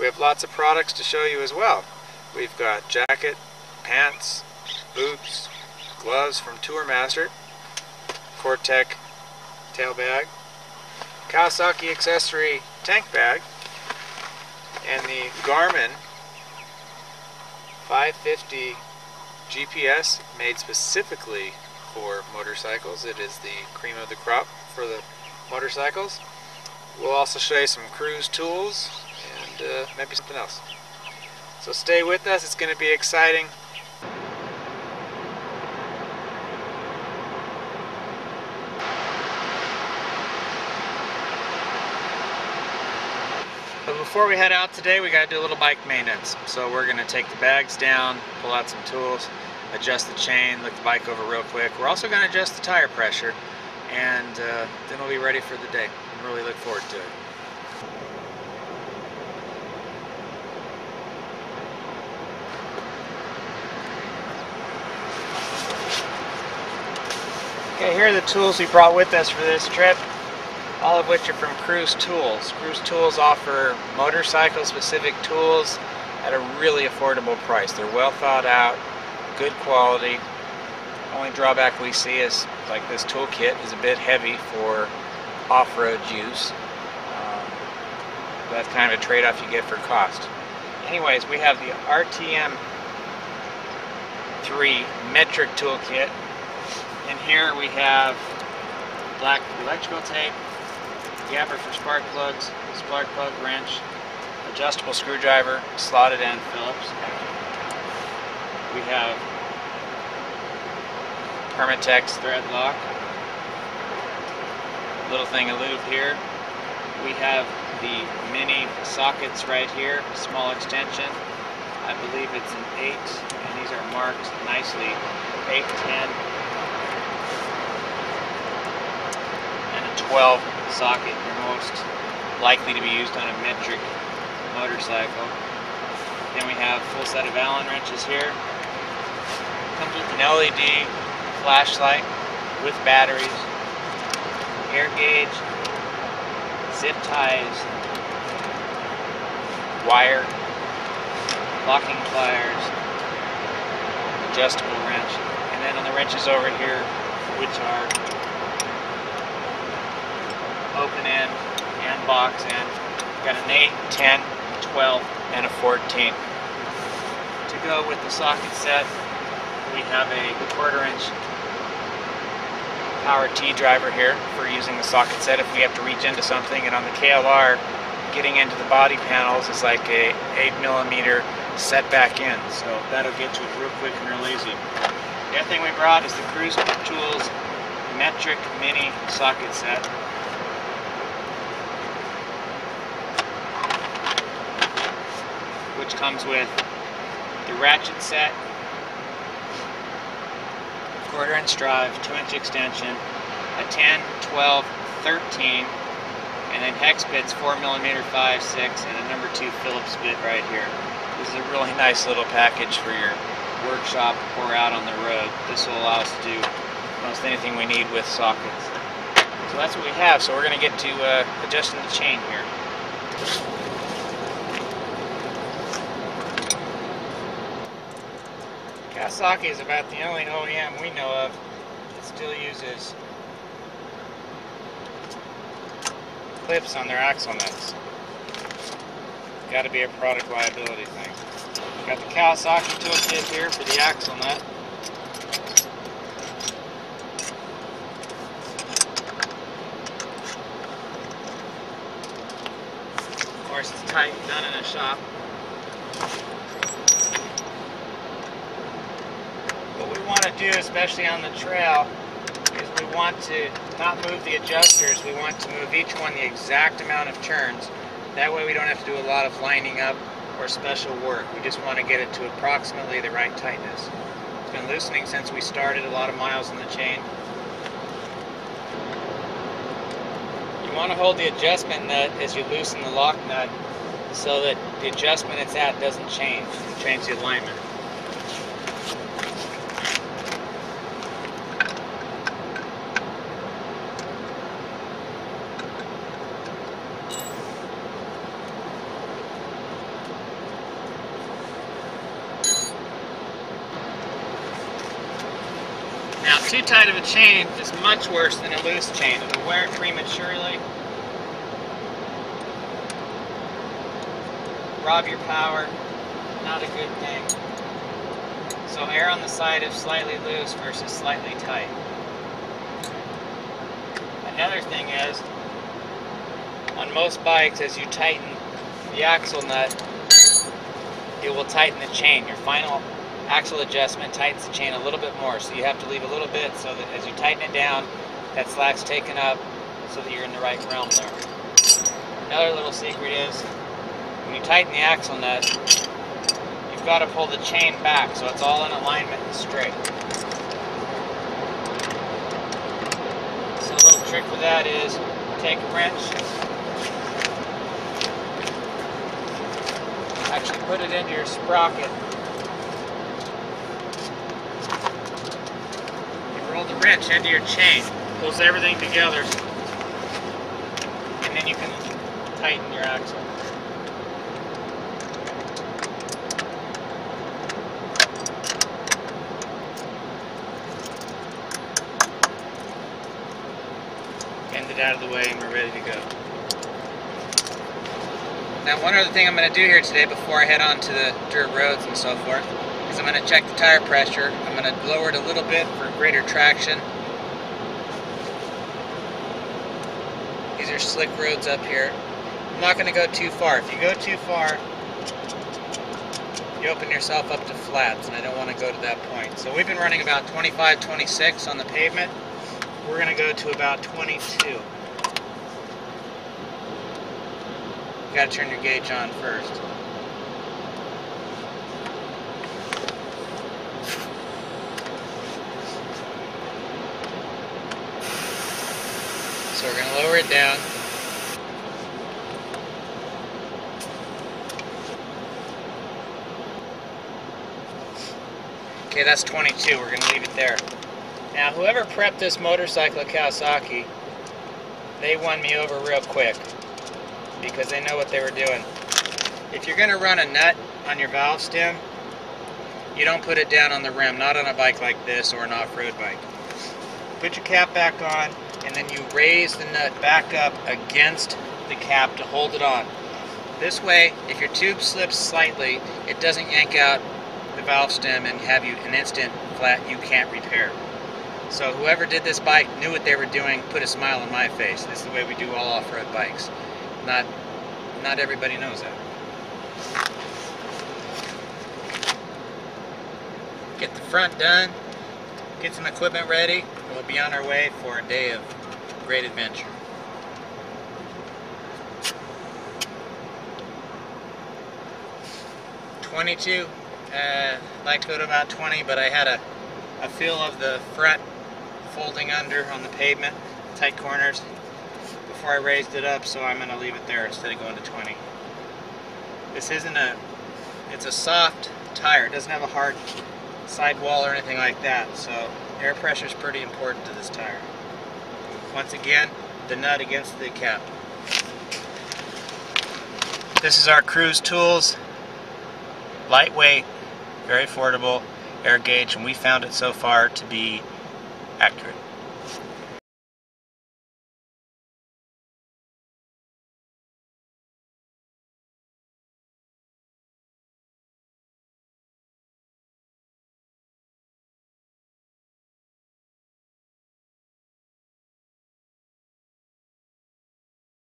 We have lots of products to show you as well. We've got jacket, pants, boots, gloves from Tourmaster, Cortec tail bag, Kawasaki accessory tank bag, and the Garmin 550 GPS made specifically for motorcycles. It is the cream of the crop for the motorcycles. We'll also show you some CruzTools and maybe something else. So stay with us, it's going to be exciting. But before we head out today, we got to do a little bike maintenance. So we're going to take the bags down, pull out some tools, adjust the chain, look the bike over real quick. We're also going to adjust the tire pressure, and then we'll be ready for the day. I really look forward to it. Okay, here are the tools we brought with us for this trip, all of which are from CruzTools. CruzTools offer motorcycle-specific tools at a really affordable price. They're well thought out, good quality. Only drawback we see is like this toolkit is a bit heavy for off-road use. That's kind of a trade-off you get for cost. Anyways, we have the RTM 3 metric toolkit. And here we have black electrical tape, gabber for spark plugs, spark plug wrench, adjustable screwdriver, slotted end Phillips. We have Permatex thread lock, little thing of lube here. We have the mini sockets right here, small extension. I believe it's an 8, and these are marked nicely 8, 10, and a 12 socket. They're most likely to be used on a metric motorcycle. Then we have a full set of Allen wrenches here. Comes with an LED flashlight with batteries, air gauge, zip ties, wire, locking pliers, adjustable wrench, and then on the wrenches over here, which are open end and box end, got an 8, 10, 12, and a 14. To go with the socket set, we have a 1/4 inch power T driver here for using the socket set if we have to reach into something, and on the KLR, getting into the body panels is like a 8mm set back in, so that'll get to it real quick and real easy. The other thing we brought is the CruzTools metric mini socket set. Which comes with the ratchet set, 1/4 inch drive, 2-inch extension, a 10, 12, 13, and then hex bits 4mm 5, 6, and a number 2 Phillips bit right here. This is a really nice little package for your workshop or out on the road. This will allow us to do most anything we need with sockets. So that's what we have. So we're going to get to adjusting the chain here. Kawasaki is about the only OEM we know of that still uses clips on their axle nuts. Got to be a product liability thing. Got the Kawasaki toolkit here for the axle nut. Of course, it's tight, done in a shop. What we want to do, especially on the trail, is we want to not move the adjusters. We want to move each one the exact amount of turns. That way we don't have to do a lot of lining up or special work. We just want to get it to approximately the right tightness. It's been loosening since we started, a lot of miles in the chain. You want to hold the adjustment nut as you loosen the lock nut so that the adjustment it's at doesn't change. It'll change the alignment. Now, too tight of a chain is much worse than a loose chain. It'll wear it prematurely, rob your power, not a good thing. So err on the side of slightly loose versus slightly tight. Another thing is, on most bikes, as you tighten the axle nut, it will tighten the chain. Your final axle adjustment tightens the chain a little bit more, so you have to leave a little bit so that as you tighten it down, that slack's taken up so that you're in the right realm there. Another little secret is, when you tighten the axle nut, you've got to pull the chain back so it's all in alignment and straight. So a little trick with that is, take a wrench, actually put it into your sprocket. You roll the wrench into your chain, pulls everything together, and then you can tighten your axle. End it out of the way and we're ready to go. Now, one other thing I'm going to do here today before I head on to the dirt roads and so forth is I'm going to check the tire pressure. I'm going to lower it a little bit for greater traction. These are slick roads up here. I'm not going to go too far. If you go too far, you open yourself up to flats, and I don't want to go to that point. So we've been running about 25, 26 on the pavement. We're going to go to about 22. You got to turn your gauge on first. So we're going to lower it down. Okay, that's 22. We're going to leave it there. Now, whoever prepped this motorcycle at Kawasaki, they won me over real quick because they know what they were doing. If you're going to run a nut on your valve stem, you don't put it down on the rim, not on a bike like this or an off-road bike. Put your cap back on, and then you raise the nut back up against the cap to hold it on. This way, if your tube slips slightly, it doesn't yank out the valve stem and have you an instant flat you can't repair. So whoever did this bike knew what they were doing, put a smile on my face. This is the way we do all off-road bikes. Not everybody knows that. Get the front done, get some equipment ready, and we'll be on our way for a day of great adventure. .22. I'd like to go to about 20, but I had a feel of the front folding under on the pavement, tight corners, before I raised it up, so I'm going to leave it there instead of going to 20. This isn't it's a soft tire. It doesn't have a hard sidewall or anything like that, so air pressure is pretty important to this tire. Once again, the nut against the cap. This is our CruzTools, lightweight, very affordable air gauge, and we found it so far to be accurate.